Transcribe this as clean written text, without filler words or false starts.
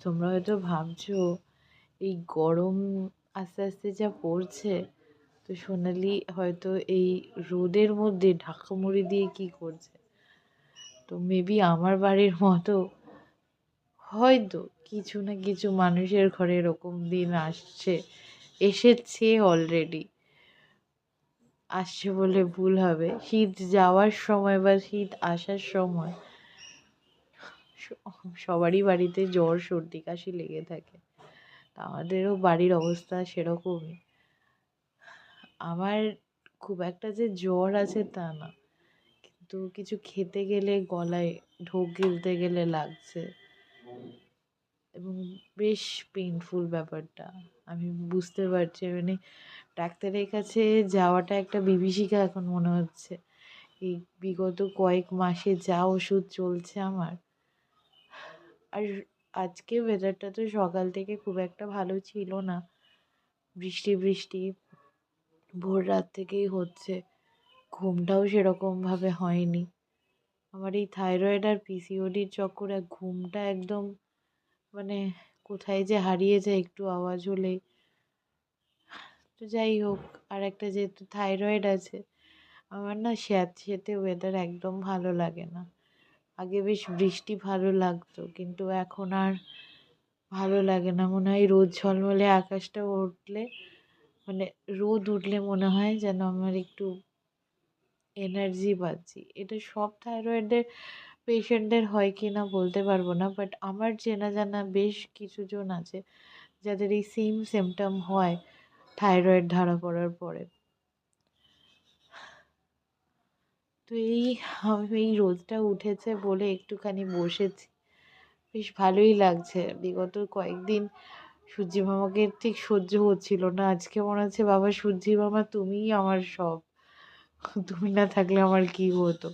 তোমরা হয়তো ভাবছো এই গরম আস্তে আস্তে যা পড়ছে, তো সোনালি হয়তো এই রোদের মধ্যে ঢাকা মুড়ি দিয়ে কি করছে। তো মেবি আমার বাড়ির মতো হয়তো কিছু না কিছু মানুষের ঘরে এরকম দিন এসেছে অলরেডি। আসছে বলে ভুল হবে। শীত যাওয়ার সময় বা শীত আসার সময় সবারই বাড়িতে জ্বর সর্দি কাশি লেগে থাকে। আমাদেরও বাড়ির অবস্থা সেরকমই। আমার খুব একটা যে জ্বর আছে তা না, কিন্তু কিছু খেতে গেলে গলায় ঢোক গিলতে গেলে লাগছে এবং বেশ পেইনফুল ব্যাপারটা। আমি বুঝতে পারছি, মানে ডাক্তারের কাছে যাওয়াটা একটা বিভীষিকা এখন মনে হচ্ছে। এই বিগত কয়েক মাসে যা ওষুধ চলছে আমার। আর আজকে ওয়েদারটা তো সকাল থেকে খুব একটা ভালো ছিল না, বৃষ্টি বৃষ্টি ভোর রাত থেকেই হচ্ছে। ঘুমটাও সেরকমভাবে হয়নি। আমার এই থাইরয়েড আর পিসিওডির চক্করে ঘুমটা একদম, মানে কোথায় যে হারিয়ে যায় একটু আওয়াজ হলেই। তো যাই হোক, আর একটা যেহেতু থাইরয়েড আছে, আমার না স্যাঁতসেঁতে ওয়েদার একদম ভালো লাগে না। আগে বেশ বৃষ্টি ভালো লাগতো, কিন্তু এখন আর ভালো লাগে না। মনে হয় রোদ ঝলমলে আকাশটা উঠলে, মানে রোদ উঠলে মনে হয় যেন আমার একটু এনার্জি পাচ্ছি। এটা সব থাইরয়েডের পেশেন্টদের হয় কি না বলতে পারবো না, বাট আমার চেনা জানা বেশ কিছু জন আছে যাদের এই সেম সিমটম হয় থাইরয়েড ধরা পড়ার পরে। তো আমি এই রোদটা উঠেছে বলে একটুখানি বসেছি, বেশ ভালোই লাগছে। বিগত কয়েকদিন সূর্যি মামাকে ঠিক সহ্য হচ্ছিল না। আজকে মনে হচ্ছে বাবা সূর্যি মামা তুমিই আমার সব, তুমি না থাকলে আমার কি হতো।